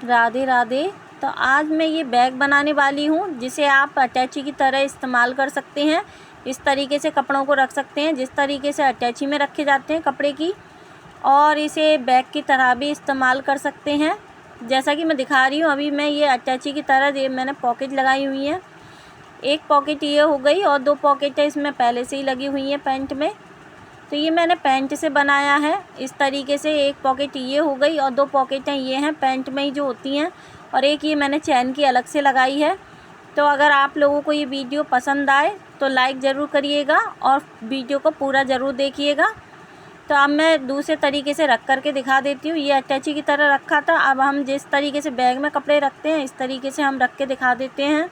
राधे राधे। तो आज मैं ये बैग बनाने वाली हूँ जिसे आप अटैची की तरह इस्तेमाल कर सकते हैं। इस तरीके से कपड़ों को रख सकते हैं जिस तरीके से अटैची में रखे जाते हैं कपड़े की, और इसे बैग की तरह भी इस्तेमाल कर सकते हैं जैसा कि मैं दिखा रही हूँ। अभी मैं ये अटैची की तरह ये मैंने पॉकेट लगाई हुई है। एक पॉकेट ये हो गई और 2 पॉकेटें इसमें पहले से ही लगी हुई हैं पैंट में। तो ये मैंने पैंट से बनाया है इस तरीके से। एक पॉकेट ये हो गई और 2 पॉकेटें ये हैं पैंट में ही जो होती हैं, और एक ये मैंने चैन की अलग से लगाई है। तो अगर आप लोगों को ये वीडियो पसंद आए तो लाइक ज़रूर करिएगा और वीडियो को पूरा ज़रूर देखिएगा। तो अब मैं दूसरे तरीके से रख करके दिखा देती हूँ। ये अटैची की तरह रखा था, अब हम जिस तरीके से बैग में कपड़े रखते हैं इस तरीके से हम रख के दिखा देते हैं।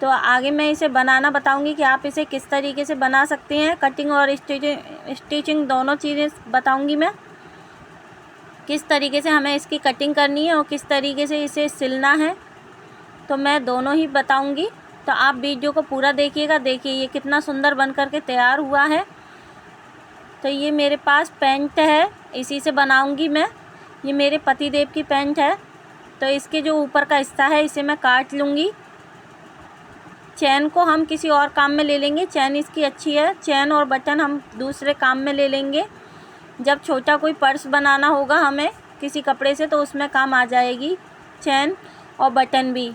तो आगे मैं इसे बनाना बताऊंगी कि आप इसे किस तरीके से बना सकते हैं। कटिंग और स्टिचिंग दोनों चीज़ें बताऊंगी मैं, किस तरीके से हमें इसकी कटिंग करनी है और किस तरीके से इसे सिलना है, तो मैं दोनों ही बताऊंगी। तो आप वीडियो को पूरा देखिएगा। देखिए ये कितना सुंदर बन करके तैयार हुआ है। तो ये मेरे पास पैंट है, इसी से बनाऊंगी मैं। ये मेरे पतिदेव की पैंट है। तो इसके जो ऊपर का हिस्सा है इसे मैं काट लूँगी। चैन को हम किसी और काम में ले लेंगे, चैन इसकी अच्छी है। चैन और बटन हम दूसरे काम में ले लेंगे। जब छोटा कोई पर्स बनाना होगा हमें किसी कपड़े से तो उसमें काम आ जाएगी चैन और बटन भी।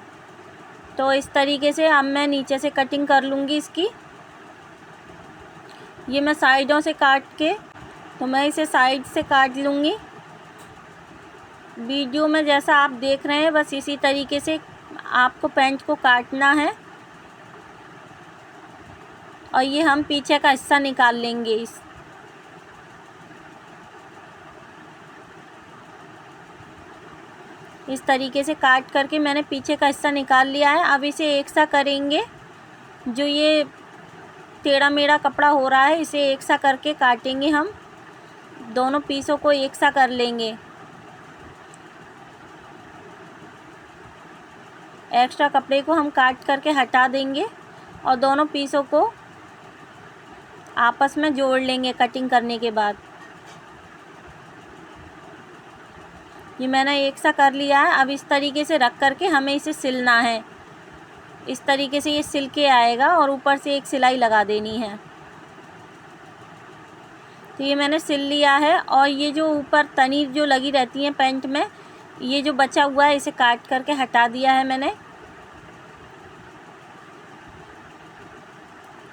तो इस तरीके से अब मैं नीचे से कटिंग कर लूँगी इसकी। ये मैं साइडों से काट के, तो मैं इसे साइड से काट लूँगी। वीडियो में जैसा आप देख रहे हैं बस इसी तरीके से आपको पैंट को काटना है। और ये हम पीछे का हिस्सा निकाल लेंगे। इस तरीके से काट करके मैंने पीछे का हिस्सा निकाल लिया है। अब इसे एक सा करेंगे। जो ये टेढ़ा मेढ़ा कपड़ा हो रहा है इसे एक सा करके काटेंगे हम। दोनों पीसों को एक सा कर लेंगे। एक्स्ट्रा कपड़े को हम काट करके हटा देंगे और दोनों पीसों को आपस में जोड़ लेंगे कटिंग करने के बाद। ये मैंने एक सा कर लिया है। अब इस तरीके से रख करके हमें इसे सिलना है। इस तरीके से ये सिल के आएगा और ऊपर से एक सिलाई लगा देनी है। तो ये मैंने सिल लिया है। और ये जो ऊपर तनी जो लगी रहती है पैंट में, ये जो बचा हुआ है इसे काट करके हटा दिया है मैंने।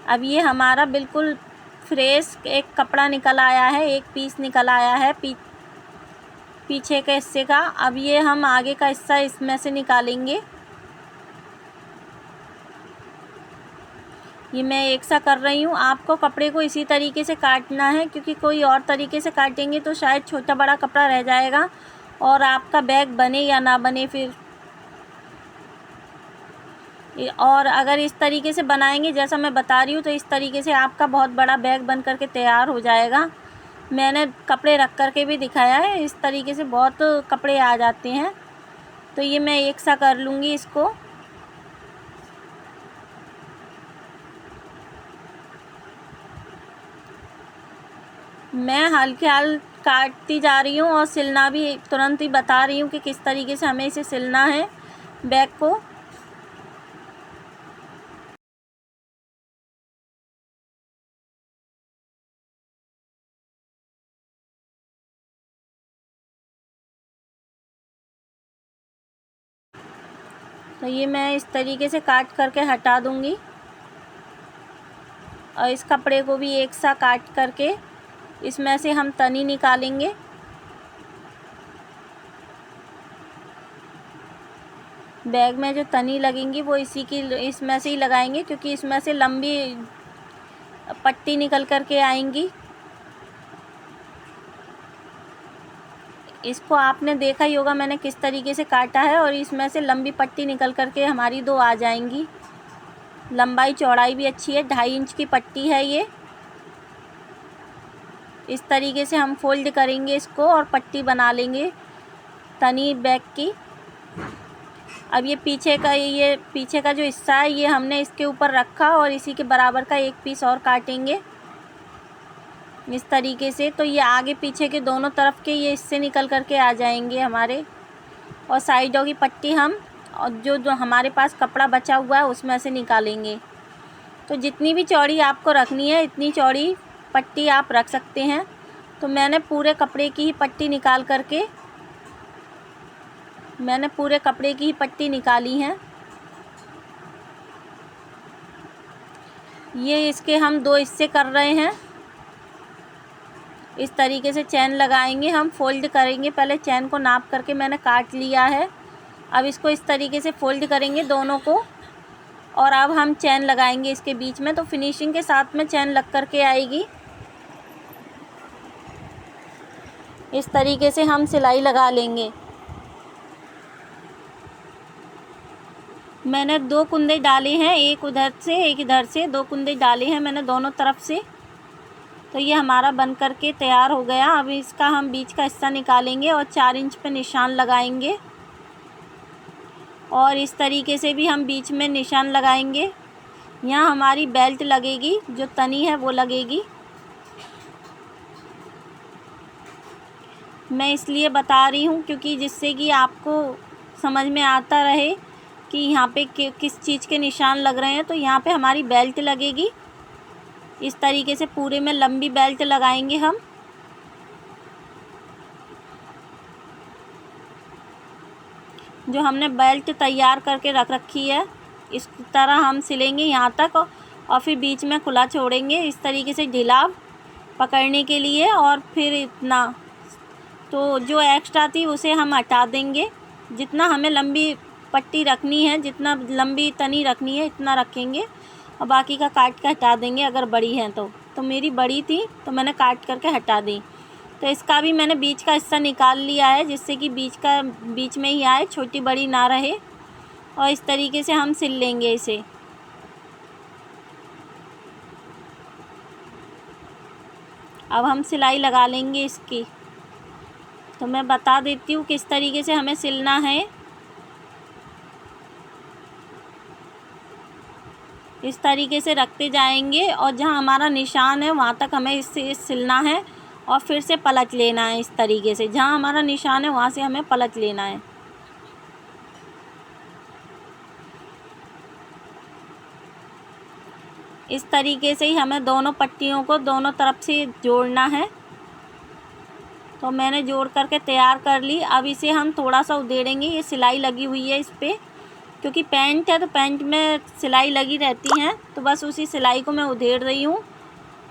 अब ये हमारा बिल्कुल फ्रेश एक कपड़ा निकल आया है, एक पीस निकल आया है पीछे के हिस्से का। अब ये हम आगे का हिस्सा इसमें से निकालेंगे। ये मैं एक सा कर रही हूँ। आपको कपड़े को इसी तरीके से काटना है क्योंकि कोई और तरीके से काटेंगे तो शायद छोटा बड़ा कपड़ा रह जाएगा और आपका बैग बने या ना बने फिर। और अगर इस तरीके से बनाएंगे जैसा मैं बता रही हूँ तो इस तरीके से आपका बहुत बड़ा बैग बन करके तैयार हो जाएगा। मैंने कपड़े रख करके भी दिखाया है, इस तरीके से बहुत कपड़े आ जाते हैं। तो ये मैं एक सा कर लूँगी इसको। मैं हल्के हाल काटती जा रही हूँ और सिलना भी तुरंत ही बता रही हूँ कि किस तरीके से हमें इसे सिलना है बैग को। तो ये मैं इस तरीके से काट करके हटा दूँगी और इस कपड़े को भी एक सा काट करके इसमें से हम तनी निकालेंगे। बैग में जो तनी लगेंगी वो इसमें से ही लगाएंगे क्योंकि इसमें से लंबी पट्टी निकल करके आएंगी। इसको आपने देखा ही होगा मैंने किस तरीके से काटा है, और इसमें से लंबी पट्टी निकल करके हमारी 2 आ जाएंगी। लंबाई चौड़ाई भी अच्छी है, 2.5 इंच की पट्टी है ये। इस तरीके से हम फोल्ड करेंगे इसको और पट्टी बना लेंगे तनी बैग की। अब ये पीछे का जो हिस्सा है ये हमने इसके ऊपर रखा और इसी के बराबर का एक पीस और काटेंगे इस तरीके से। तो ये आगे पीछे के दोनों तरफ के ये इससे निकल करके आ जाएंगे हमारे। और साइडों की पट्टी हम और जो हमारे पास कपड़ा बचा हुआ है उसमें से निकालेंगे। तो जितनी भी चौड़ी आपको रखनी है इतनी चौड़ी पट्टी आप रख सकते हैं। तो मैंने पूरे कपड़े की ही पट्टी निकाल करके निकाली है। ये इसके हम 2 हिस्से कर रहे हैं। इस तरीके से चैन लगाएंगे, हम फोल्ड करेंगे। पहले चैन को नाप करके मैंने काट लिया है। अब इसको इस तरीके से फोल्ड करेंगे दोनों को, और अब हम चैन लगाएंगे इसके बीच में। तो फिनिशिंग के साथ में चैन लग करके आएगी। इस तरीके से हम सिलाई लगा लेंगे। मैंने 2 कुंदे डाले हैं, एक उधर से एक इधर से, 2 कुंदे डाले हैं मैंने दोनों तरफ से। तो ये हमारा बन करके तैयार हो गया। अब इसका हम बीच का हिस्सा निकालेंगे और 4 इंच पे निशान लगाएंगे, और इस तरीके से भी हम बीच में निशान लगाएंगे। यहाँ हमारी बेल्ट लगेगी, जो तनी है वो लगेगी। मैं इसलिए बता रही हूँ क्योंकि जिससे कि आपको समझ में आता रहे कि यहाँ पे किस चीज़ के निशान लग रहे हैं। तो यहाँ पे हमारी बेल्ट लगेगी। इस तरीके से पूरे में लंबी बेल्ट लगाएंगे हम। जो हमने बेल्ट तैयार करके रख रखी है इस तरह हम सिलेंगे यहाँ तक, और फिर बीच में खुला छोड़ेंगे इस तरीके से ढीला पकड़ने के लिए। और फिर इतना तो जो एक्स्ट्रा थी उसे हम हटा देंगे। जितना हमें लंबी पट्टी रखनी है, जितना लंबी तनी रखनी है इतना रखेंगे, और बाकी का काट के हटा देंगे अगर बड़ी है तो मेरी बड़ी थी तो मैंने काट करके हटा दी। तो इसका भी मैंने बीच का हिस्सा निकाल लिया है, जिससे कि बीच में ही आए, छोटी बड़ी ना रहे। और इस तरीके से हम सिल लेंगे इसे। अब हम सिलाई लगा लेंगे इसकी। तो मैं बता देती हूँ किस तरीके से हमें सिलना है। इस तरीके से रखते जाएंगे, और जहाँ हमारा निशान है वहाँ तक हमें इससे सिलना है, और फिर से पलट लेना है। इस तरीके से जहाँ हमारा निशान है वहाँ से हमें पलट लेना है। इस तरीके से ही हमें दोनों पट्टियों को दोनों तरफ से जोड़ना है। तो मैंने जोड़ करके तैयार कर ली। अब इसे हम थोड़ा सा उधेड़ेंगे। ये सिलाई लगी हुई है इस पर, क्योंकि पैंट है तो पैंट में सिलाई लगी रहती है। तो बस उसी सिलाई को मैं उधेड़ रही हूँ,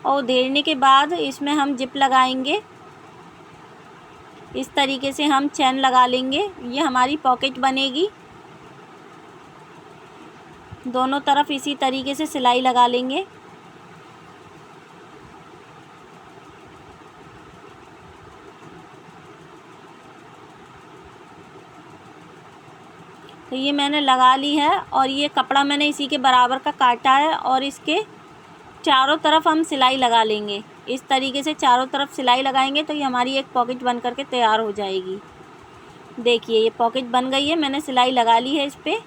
और उधेड़ने के बाद इसमें हम जिप लगाएंगे। इस तरीके से हम चैन लगा लेंगे। ये हमारी पॉकेट बनेगी। दोनों तरफ इसी तरीके से सिलाई लगा लेंगे। तो ये मैंने लगा ली है, और ये कपड़ा मैंने इसी के बराबर का काटा है, और इसके चारों तरफ हम सिलाई लगा लेंगे। इस तरीके से चारों तरफ सिलाई लगाएंगे तो ये हमारी एक पॉकेट बन करके तैयार हो जाएगी। देखिए ये पॉकेट बन गई है, मैंने सिलाई लगा ली है इस पर।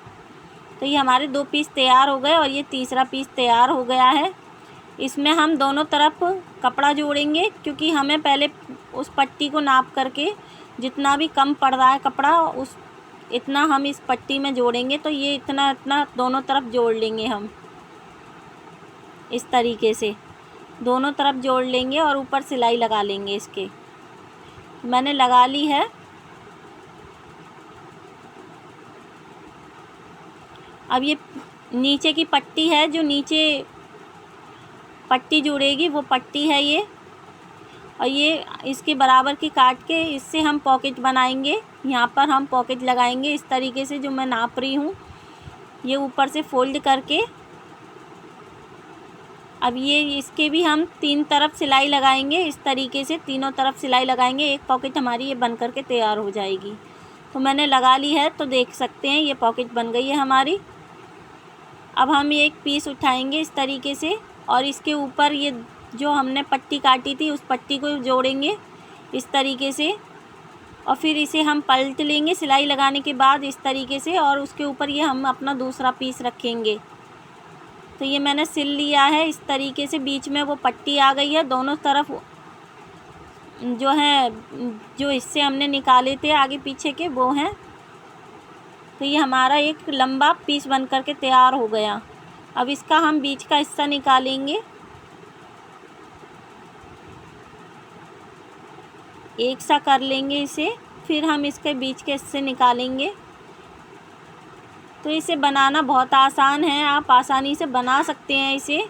तो ये हमारे 2 पीस तैयार हो गए, और ये तीसरा पीस तैयार हो गया है। इसमें हम दोनों तरफ कपड़ा जोड़ेंगे, क्योंकि हमें पहले उस पट्टी को नाप करके जितना भी कम पड़ रहा है कपड़ा उस इतना हम इस पट्टी में जोड़ेंगे। तो ये इतना दोनों तरफ जोड़ लेंगे हम। इस तरीके से दोनों तरफ जोड़ लेंगे और ऊपर सिलाई लगा लेंगे इसके। मैंने लगा ली है। अब ये नीचे की पट्टी है, जो नीचे पट्टी जुड़ेगी वो पट्टी है ये, और ये इसके बराबर की काट के इससे हम पॉकेट बनाएंगे। यहाँ पर हम पॉकेट लगाएंगे इस तरीके से, जो मैं नाप रही हूँ। ये ऊपर से फोल्ड करके अब ये इसके भी हम 3 तरफ सिलाई लगाएंगे। इस तरीके से तीनों तरफ सिलाई लगाएंगे। एक पॉकेट हमारी ये बन करके तैयार हो जाएगी। तो मैंने लगा ली है, तो देख सकते हैं ये पॉकेट बन गई है हमारी। अब हम ये एक पीस उठाएंगे इस तरीके से, और इसके ऊपर ये जो हमने पट्टी काटी थी उस पट्टी को जोड़ेंगे इस तरीके से, और फिर इसे हम पलट लेंगे सिलाई लगाने के बाद इस तरीके से, और उसके ऊपर ये हम अपना दूसरा पीस रखेंगे। तो ये मैंने सिल लिया है इस तरीके से। बीच में वो पट्टी आ गई है। दोनों तरफ जो है जो हिस्से हमने निकाले थे आगे पीछे के वो हैं। तो ये हमारा एक लंबा पीस बन करके तैयार हो गया। अब इसका हम बीच का हिस्सा निकालेंगे। एक सा कर लेंगे इसे, फिर हम इसके बीच के हिस्से निकालेंगे। तो इसे बनाना बहुत आसान है, आप आसानी से बना सकते हैं इसे।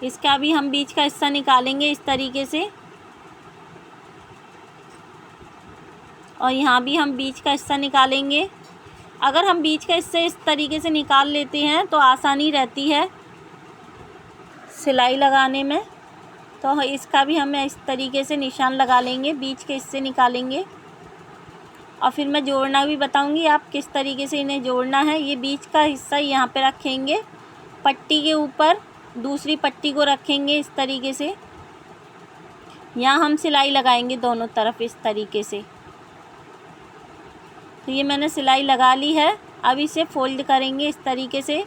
इसका भी हम बीच का हिस्सा निकालेंगे इस तरीके से, और यहाँ भी हम बीच का हिस्सा निकालेंगे। अगर हम बीच का हिस्सा इस तरीके से निकाल लेते हैं तो आसानी रहती है सिलाई लगाने में। तो इसका भी हम इस तरीके से निशान लगा लेंगे, बीच के हिस्से निकालेंगे, और फिर मैं जोड़ना भी बताऊंगी आप किस तरीके से इन्हें जोड़ना है। ये बीच का हिस्सा यहाँ पे रखेंगे, पट्टी के ऊपर दूसरी पट्टी को रखेंगे इस तरीके से। यहाँ हम सिलाई लगाएंगे दोनों तरफ इस तरीके से। तो ये मैंने सिलाई लगा ली है। अब इसे फोल्ड करेंगे इस तरीके से।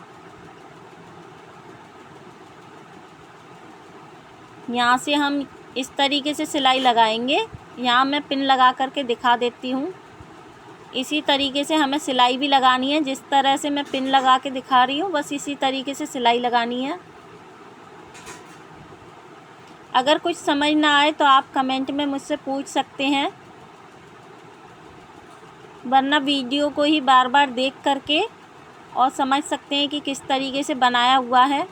यहाँ से हम इस तरीके से सिलाई लगाएंगे। यहाँ मैं पिन लगा करके दिखा देती हूँ। इसी तरीके से हमें सिलाई भी लगानी है, जिस तरह से मैं पिन लगा के दिखा रही हूँ बस इसी तरीके से सिलाई लगानी है। अगर कुछ समझ ना आए तो आप कमेंट में मुझसे पूछ सकते हैं, वरना वीडियो को ही बार बार देख करके और समझ सकते हैं कि किस तरीके से बनाया हुआ है।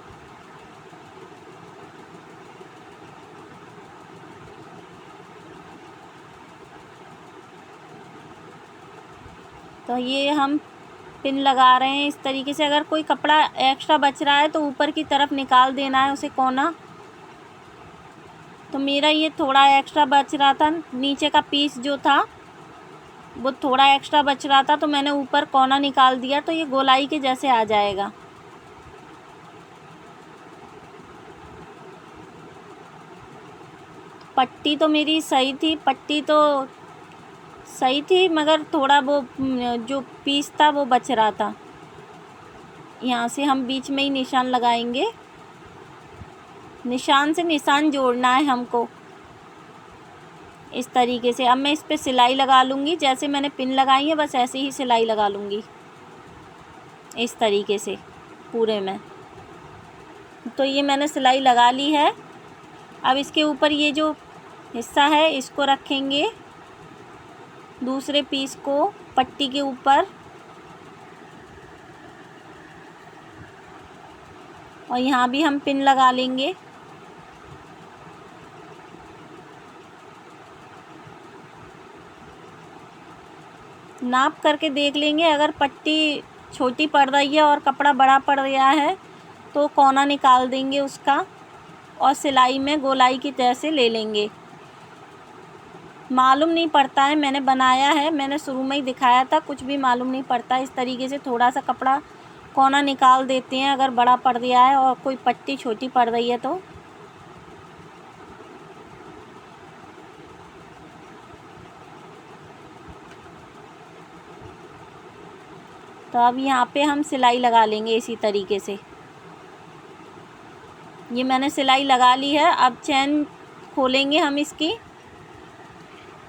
तो ये हम पिन लगा रहे हैं इस तरीके से। अगर कोई कपड़ा एक्स्ट्रा बच रहा है तो ऊपर की तरफ निकाल देना है उसे कोना। तो मेरा ये थोड़ा एक्स्ट्रा बच रहा था, नीचे का पीस जो था वो थोड़ा एक्स्ट्रा बच रहा था, तो मैंने ऊपर कोना निकाल दिया, तो ये गोलाई के जैसे आ जाएगा। पट्टी तो मेरी सही थी, पट्टी तो सही थी, मगर थोड़ा वो जो पीस था वो बच रहा था। यहाँ से हम बीच में ही निशान लगाएंगे। निशान से निशान जोड़ना है हमको इस तरीके से। अब मैं इस पे सिलाई लगा लूँगी, जैसे मैंने पिन लगाई है बस ऐसे ही सिलाई लगा लूँगी इस तरीके से पूरे में। तो ये मैंने सिलाई लगा ली है। अब इसके ऊपर ये जो हिस्सा है इसको रखेंगे, दूसरे पीस को पट्टी के ऊपर, और यहाँ भी हम पिन लगा लेंगे। नाप करके देख लेंगे, अगर पट्टी छोटी पड़ रही है और कपड़ा बड़ा पड़ गया है तो कोना निकाल देंगे उसका, और सिलाई में गोलाई की तरह से ले लेंगे। मालूम नहीं पड़ता है, मैंने बनाया है, मैंने शुरू में ही दिखाया था, कुछ भी मालूम नहीं पड़ता। इस तरीके से थोड़ा सा कपड़ा कोना निकाल देते हैं अगर बड़ा पड़ गया है और कोई पट्टी छोटी पड़ रही है तो। अब यहाँ पे हम सिलाई लगा लेंगे इसी तरीके से। ये मैंने सिलाई लगा ली है। अब चैन खोलेंगे हम इसकी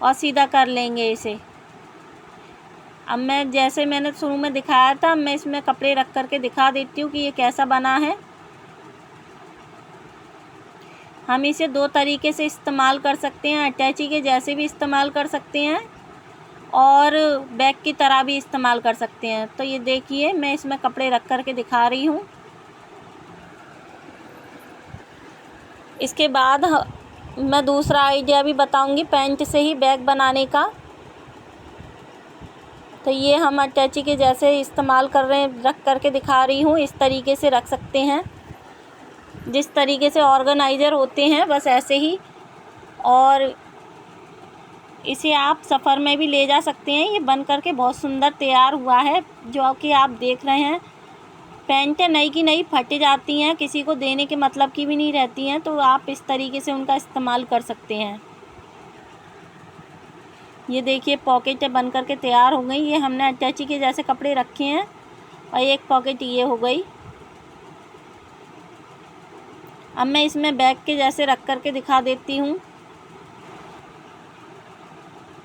और सीधा कर लेंगे इसे। अब मैं जैसे मैंने शुरू में दिखाया था, मैं इसमें कपड़े रख करके दिखा देती हूँ कि ये कैसा बना है। हम इसे दो तरीके से इस्तेमाल कर सकते हैं, अटैची के जैसे भी इस्तेमाल कर सकते हैं और बैग की तरह भी इस्तेमाल कर सकते हैं। तो ये देखिए मैं इसमें कपड़े रख करके दिखा रही हूँ। इसके बाद मैं दूसरा आइडिया भी बताऊंगी पैंट से ही बैग बनाने का। तो ये हम अटैची के जैसे इस्तेमाल कर रहे हैं, रख करके दिखा रही हूँ। इस तरीके से रख सकते हैं, जिस तरीके से ऑर्गेनाइज़र होते हैं बस ऐसे ही। और इसे आप सफ़र में भी ले जा सकते हैं। ये बन करके बहुत सुंदर तैयार हुआ है, जो कि आप देख रहे हैं। पैंटें नई की नई फट जाती हैं, किसी को देने के मतलब की भी नहीं रहती हैं, तो आप इस तरीके से उनका इस्तेमाल कर सकते हैं। ये देखिए पॉकेटें बन करके तैयार हो गई। ये हमने अटैची के जैसे कपड़े रखे हैं और एक पॉकेट ये हो गई। अब मैं इसमें बैग के जैसे रख करके दिखा देती हूँ।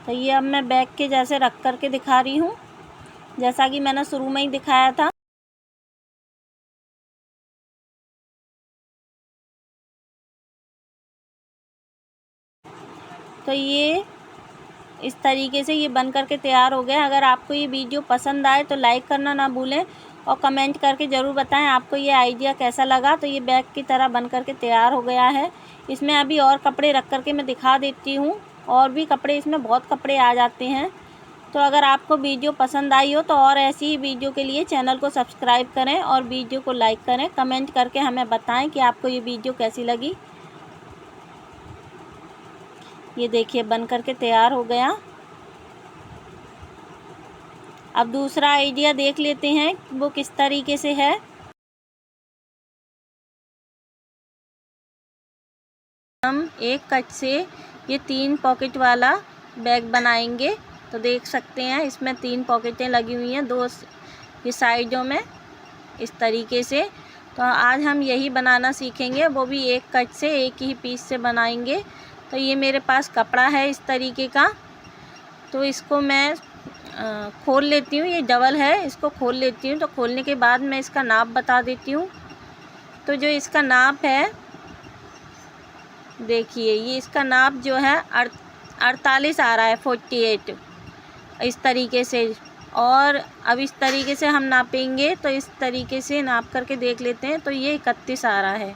तो ये अब मैं बैग के जैसे रख करके दिखा रही हूँ, जैसा कि मैंने शुरू में ही दिखाया था। तो ये इस तरीके से ये बन करके तैयार हो गया। अगर आपको ये वीडियो पसंद आए तो लाइक करना ना भूलें और कमेंट करके ज़रूर बताएं आपको ये आइडिया कैसा लगा। तो ये बैग की तरह बन करके तैयार हो गया है। इसमें अभी और कपड़े रख करके मैं दिखा देती हूँ, और भी कपड़े, इसमें बहुत कपड़े आ जाते हैं। तो अगर आपको वीडियो पसंद आई हो तो और ऐसी ही वीडियो के लिए चैनल को सब्सक्राइब करें और वीडियो को लाइक करें। कमेंट करके हमें बताएं कि आपको ये वीडियो कैसी लगी। ये देखिए बन करके तैयार हो गया। अब दूसरा आइडिया देख लेते हैं वो किस तरीके से है। हम एक कट से ये 3 पॉकेट वाला बैग बनाएंगे। तो देख सकते हैं इसमें 3 पॉकेटें लगी हुई हैं, 2 ये साइडों में इस तरीके से। तो आज हम यही बनाना सीखेंगे, वो भी एक कट से, एक ही पीस से बनाएंगे। तो ये मेरे पास कपड़ा है इस तरीके का, तो इसको मैं खोल लेती हूँ। ये डबल है, इसको खोल लेती हूँ। तो खोलने के बाद मैं इसका नाप बता देती हूँ। तो जो इसका नाप है, देखिए ये इसका नाप जो है 48 आ रहा है, 48 इस तरीके से। और अब इस तरीके से हम नापेंगे, तो इस तरीके से नाप करके देख लेते हैं। तो ये 31 आ रहा है।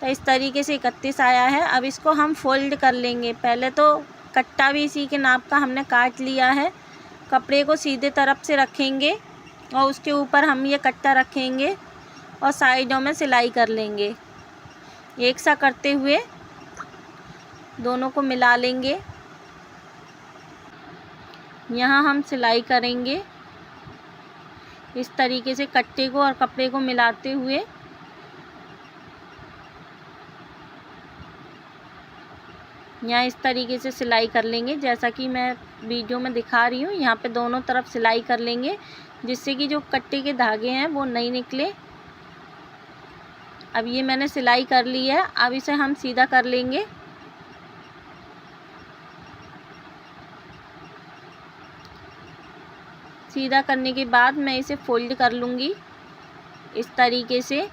तो इस तरीके से 31 आया है। अब इसको हम फोल्ड कर लेंगे। पहले तो कट्टा भी इसी के नाप का हमने काट लिया है। कपड़े को सीधे तरफ से रखेंगे और उसके ऊपर हम ये कट्टा रखेंगे और साइडों में सिलाई कर लेंगे। एक सा करते हुए दोनों को मिला लेंगे। यहाँ हम सिलाई करेंगे इस तरीके से, कट्टे को और कपड़े को मिलाते हुए। यहाँ इस तरीके से सिलाई कर लेंगे जैसा कि मैं वीडियो में दिखा रही हूँ। यहाँ पे दोनों तरफ सिलाई कर लेंगे जिससे कि जो कट्टे के धागे हैं वो नहीं निकले। अब ये मैंने सिलाई कर ली है। अब इसे हम सीधा कर लेंगे। सीधा करने के बाद मैं इसे फोल्ड कर लूँगी इस तरीके से।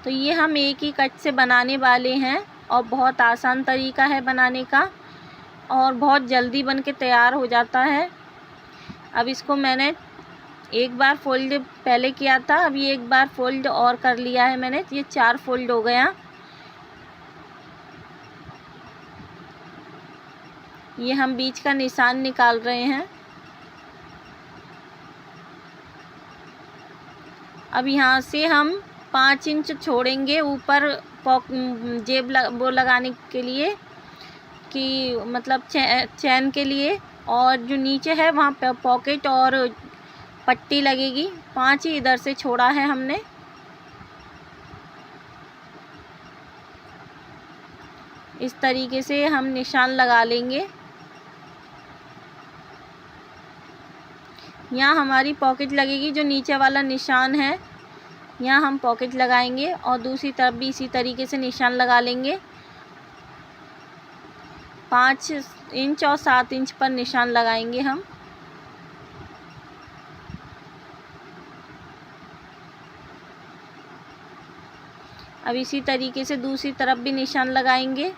तो ये हम एक ही कट से बनाने वाले हैं और बहुत आसान तरीका है बनाने का और बहुत जल्दी बन के तैयार हो जाता है। अब इसको मैंने एक बार फोल्ड पहले किया था, अभी एक बार फोल्ड और कर लिया है मैंने। ये 4 फोल्ड हो गया। ये हम बीच का निशान निकाल रहे हैं। अब यहाँ से हम 5 इंच छोड़ेंगे ऊपर जेब वो लगाने के लिए, कि मतलब चैन के लिए। और जो नीचे है वहाँ पे पॉकेट और पट्टी लगेगी। 5 ही इधर से छोड़ा है हमने। इस तरीके से हम निशान लगा लेंगे। यहाँ हमारी पॉकेट लगेगी, जो नीचे वाला निशान है यहाँ हम पॉकेट लगाएंगे और दूसरी तरफ भी इसी तरीके से निशान लगा लेंगे। 5 इंच और 7 इंच पर निशान लगाएंगे हम। अब इसी तरीके से दूसरी तरफ भी निशान लगाएंगे।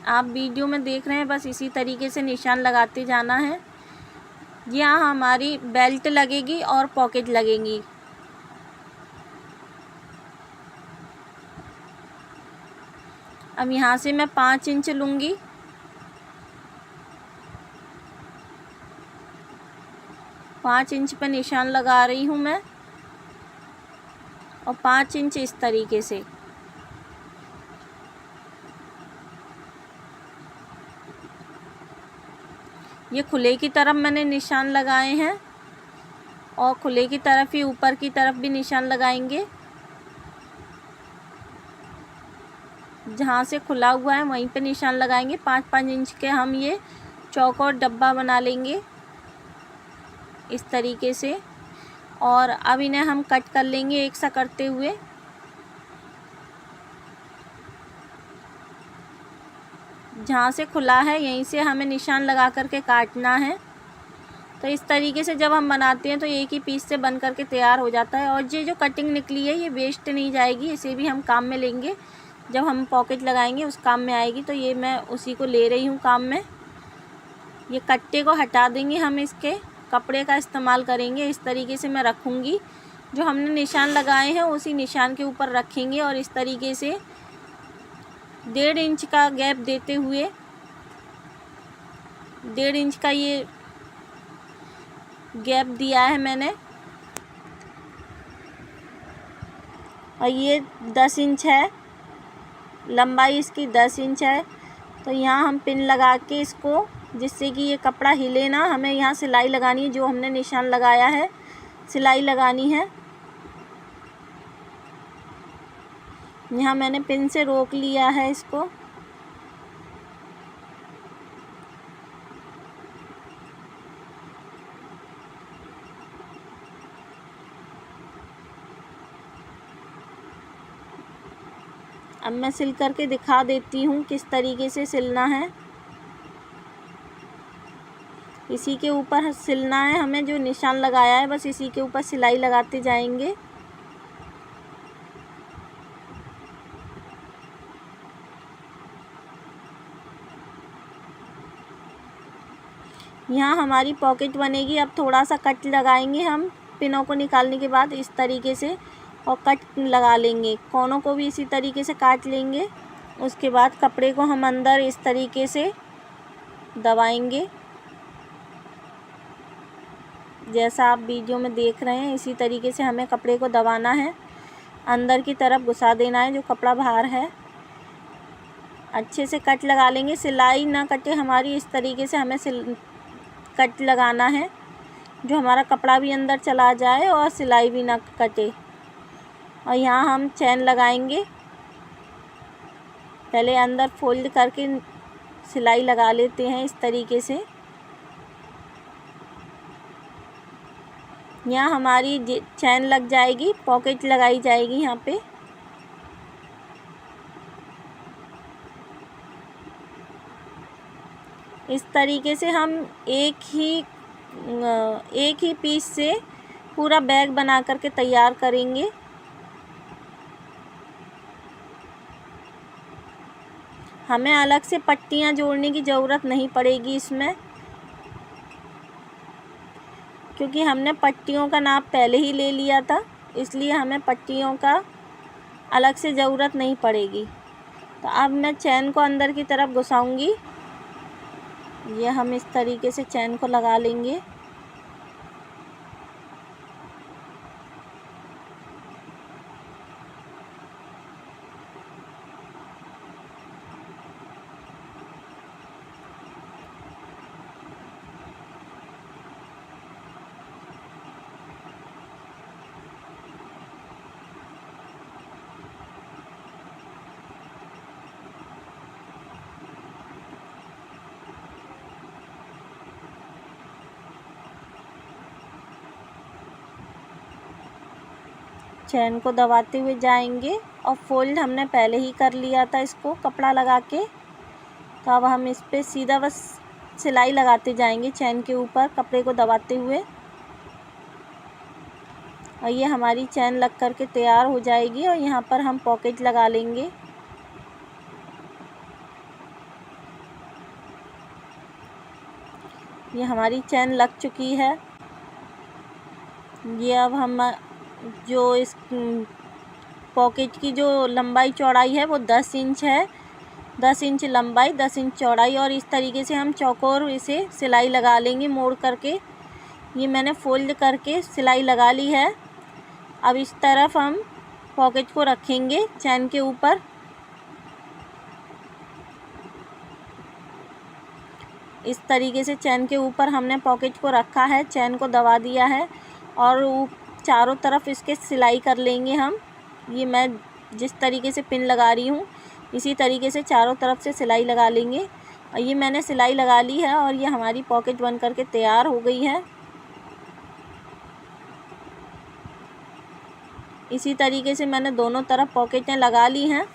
आप वीडियो में देख रहे हैं, बस इसी तरीके से निशान लगाते जाना है। यहाँ हमारी बेल्ट लगेगी और पॉकेट लगेंगी। अब यहाँ से मैं 5 इंच लूँगी। 5 इंच पे निशान लगा रही हूँ मैं और 5 इंच इस तरीके से। ये खुले की तरफ मैंने निशान लगाए हैं और खुले की तरफ ही ऊपर की तरफ भी निशान लगाएंगे। जहाँ से खुला हुआ है वहीं पे निशान लगाएंगे। 5-5 इंच के हम ये चौकोर डब्बा बना लेंगे इस तरीके से। और अब इन्हें हम कट कर लेंगे एक सा करते हुए। जहाँ से खुला है यहीं से हमें निशान लगा करके काटना है। तो इस तरीके से जब हम बनाते हैं तो एक ही पीस से बन करके तैयार हो जाता है। और ये जो कटिंग निकली है ये वेस्ट नहीं जाएगी, इसे भी हम काम में लेंगे। जब हम पॉकेट लगाएंगे उस काम में आएगी। तो ये मैं उसी को ले रही हूँ काम में। ये कट्टे को हटा देंगे, हम इसके कपड़े का इस्तेमाल करेंगे। इस तरीके से मैं रखूँगी। जो हमने निशान लगाए हैं उसी निशान के ऊपर रखेंगे और इस तरीके से 1.5 इंच का गैप देते हुए 1.5 इंच का ये गैप दिया है मैंने। और ये 10 इंच है, लंबाई इसकी 10 इंच है। तो यहाँ हम पिन लगा के इसको, जिससे कि ये कपड़ा हिले ना, हमें यहाँ सिलाई लगानी है। जो हमने निशान लगाया है सिलाई लगानी है। यहाँ मैंने पिन से रोक लिया है इसको। अब मैं सिल करके दिखा देती हूँ किस तरीके से सिलना है। इसी के ऊपर सिलना है हमें, जो निशान लगाया है बस इसी के ऊपर सिलाई लगाते जाएंगे। यहाँ हमारी पॉकेट बनेगी। अब थोड़ा सा कट लगाएंगे हम पिनों को निकालने के बाद इस तरीके से, और कट लगा लेंगे। कोनों को भी इसी तरीके से काट लेंगे। उसके बाद कपड़े को हम अंदर इस तरीके से दबाएंगे। जैसा आप वीडियो में देख रहे हैं इसी तरीके से हमें कपड़े को दबाना है, अंदर की तरफ घुसा देना है जो कपड़ा बाहर है। अच्छे से कट लगा लेंगे, सिलाई ना कटे हमारी। इस तरीके से हमें कट लगाना है, जो हमारा कपड़ा भी अंदर चला जाए और सिलाई भी ना कटे। और यहाँ हम चैन लगाएंगे। पहले अंदर फोल्ड करके सिलाई लगा लेते हैं इस तरीके से। यहाँ हमारी चैन लग जाएगी, पॉकेट लगाई जाएगी यहाँ पे। इस तरीके से हम एक ही पीस से पूरा बैग बना करके तैयार करेंगे। हमें अलग से पट्टियाँ जोड़ने की ज़रूरत नहीं पड़ेगी इसमें, क्योंकि हमने पट्टियों का नाप पहले ही ले लिया था, इसलिए हमें पट्टियों का अलग से ज़रूरत नहीं पड़ेगी। तो अब मैं चैन को अंदर की तरफ घुसाऊंगी। ये हम इस तरीके से चैन को लगा लेंगे। चैन को दबाते हुए जाएंगे और फोल्ड हमने पहले ही कर लिया था इसको कपड़ा लगा के। तो अब हम इस पे सीधा बस सिलाई लगाते जाएंगे चैन के ऊपर कपड़े को दबाते हुए। और ये हमारी चैन लग कर के तैयार हो जाएगी। और यहाँ पर हम पॉकेट लगा लेंगे। ये हमारी चैन लग चुकी है। ये अब हम जो इस पॉकेट की जो लंबाई चौड़ाई है वो 10 इंच है। 10 इंच लंबाई, 10 इंच चौड़ाई। और इस तरीके से हम चौकोर इसे सिलाई लगा लेंगे मोड़ करके। ये मैंने फोल्ड करके सिलाई लगा ली है। अब इस तरफ हम पॉकेट को रखेंगे चैन के ऊपर। इस तरीके से चैन के ऊपर हमने पॉकेट को रखा है, चैन को दबा दिया है और चारों तरफ इसके सिलाई कर लेंगे हम। ये मैं जिस तरीके से पिन लगा रही हूँ इसी तरीके से चारों तरफ से सिलाई लगा लेंगे। और ये मैंने सिलाई लगा ली है और ये हमारी पॉकेट बन करके तैयार हो गई है। इसी तरीके से मैंने दोनों तरफ पॉकेटें लगा ली हैं।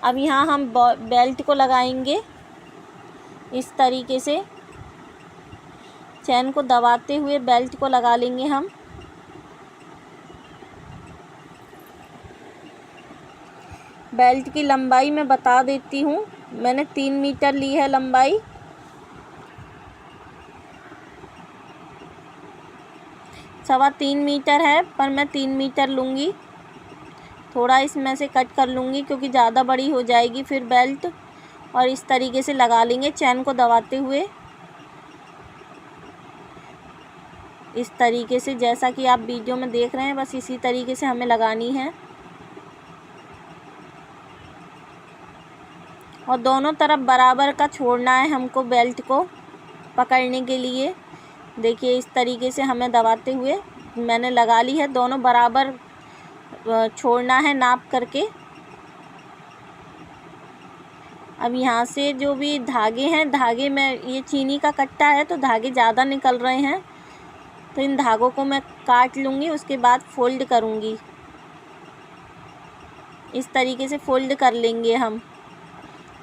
अब यहाँ हम बेल्ट को लगाएंगे इस तरीके से, चैन को दबाते हुए बेल्ट को लगा लेंगे हम। बेल्ट की लंबाई मैं बता देती हूँ, मैंने 3 मीटर ली है लंबाई। सवा 3 मीटर है पर मैं 3 मीटर लूँगी। थोड़ा इसमें से कट कर लूँगी क्योंकि ज़्यादा बड़ी हो जाएगी फिर बेल्ट। और इस तरीके से लगा लेंगे चैन को दबाते हुए, इस तरीके से जैसा कि आप वीडियो में देख रहे हैं, बस इसी तरीके से हमें लगानी है। और दोनों तरफ बराबर का छोड़ना है हमको बेल्ट को पकड़ने के लिए। देखिए इस तरीके से हमें दबाते हुए मैंने लगा ली है, दोनों बराबर छोड़ना है नाप करके। अब यहाँ से जो भी धागे हैं, धागे में ये चीनी का कट्टा है तो धागे ज़्यादा निकल रहे हैं, तो इन धागों को मैं काट लूँगी, उसके बाद फोल्ड करूँगी। इस तरीके से फोल्ड कर लेंगे हम,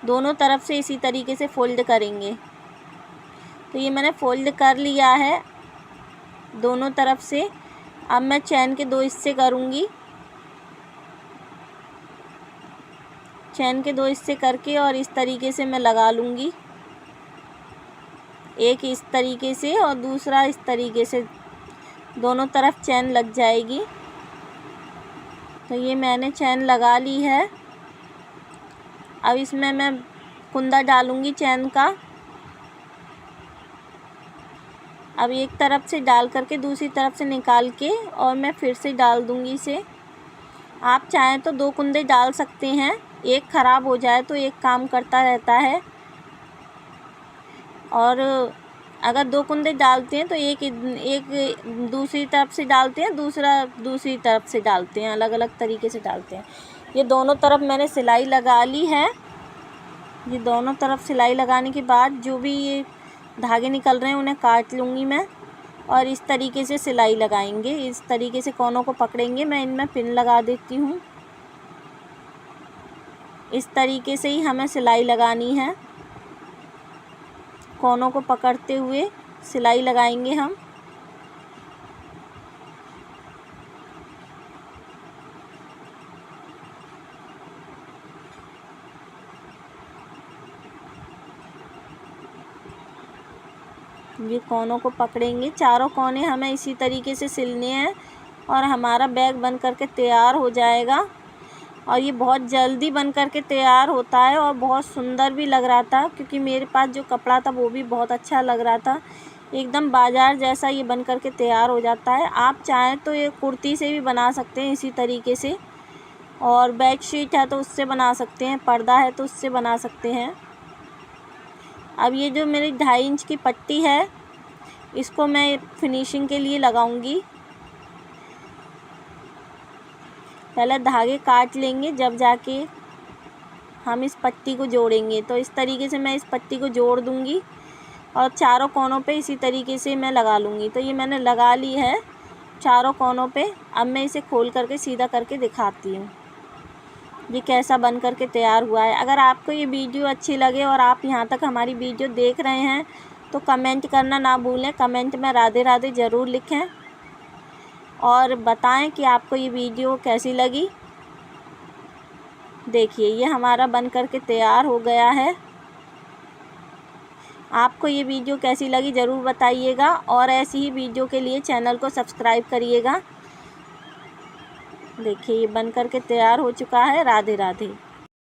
दोनों तरफ से इसी तरीके से फोल्ड करेंगे। तो ये मैंने फोल्ड कर लिया है दोनों तरफ से। अब मैं चैन के 2 हिस्से करूँगी, चैन के 2 हिस्से करके और इस तरीके से मैं लगा लूँगी, एक इस तरीके से और दूसरा इस तरीके से, दोनों तरफ चैन लग जाएगी। तो ये मैंने चैन लगा ली है। अब इसमें मैं कुंदा डालूँगी चैन का। अब एक तरफ से डाल करके दूसरी तरफ से निकाल के और मैं फिर से डाल दूँगी इसे। आप चाहें तो 2 कुंदे डाल सकते हैं, एक ख़राब हो जाए तो एक काम करता रहता है। और अगर 2 कुंदे डालते हैं तो एक दूसरी तरफ से डालते हैं, दूसरा दूसरी तरफ से डालते हैं, अलग अलग तरीके से डालते हैं। ये दोनों तरफ मैंने सिलाई लगा ली है। ये दोनों तरफ सिलाई लगाने के बाद जो भी ये धागे निकल रहे हैं उन्हें काट लूँगी मैं और इस तरीके से सिलाई लगाएंगे। इस तरीके से कोनों को पकड़ेंगे। मैं इनमें पिन लगा देती हूँ। इस तरीके से ही हमें सिलाई लगानी है, कोनों को पकड़ते हुए सिलाई लगाएंगे हम। ये कोनों को पकड़ेंगे, चारों कोने हमें इसी तरीके से सिलने हैं और हमारा बैग बन करके तैयार हो जाएगा। और ये बहुत जल्दी बन करके तैयार होता है और बहुत सुंदर भी लग रहा था, क्योंकि मेरे पास जो कपड़ा था वो भी बहुत अच्छा लग रहा था। एकदम बाजार जैसा ये बन करके तैयार हो जाता है। आप चाहें तो ये कुर्ती से भी बना सकते हैं इसी तरीके से, और बेडशीट है तो उससे बना सकते हैं, पर्दा है तो उससे बना सकते हैं। अब ये जो मेरी 2.5 इंच की पट्टी है इसको मैं फिनिशिंग के लिए लगाऊंगी। पहले धागे काट लेंगे, जब जाके हम इस पट्टी को जोड़ेंगे। तो इस तरीके से मैं इस पट्टी को जोड़ दूंगी और चारों कोनों पे इसी तरीके से मैं लगा लूँगी। तो ये मैंने लगा ली है चारों कोनों पे। अब मैं इसे खोल करके सीधा करके दिखाती हूँ ये कैसा बन करके तैयार हुआ है। अगर आपको ये वीडियो अच्छी लगे और आप यहाँ तक हमारी वीडियो देख रहे हैं तो कमेंट करना ना भूलें। कमेंट में राधे राधे ज़रूर लिखें और बताएं कि आपको ये वीडियो कैसी लगी। देखिए ये हमारा बन करके तैयार हो गया है। आपको ये वीडियो कैसी लगी ज़रूर बताइएगा और ऐसी ही वीडियो के लिए चैनल को सब्सक्राइब करिएगा। देखिए ये बन करके तैयार हो चुका है। राधे राधे।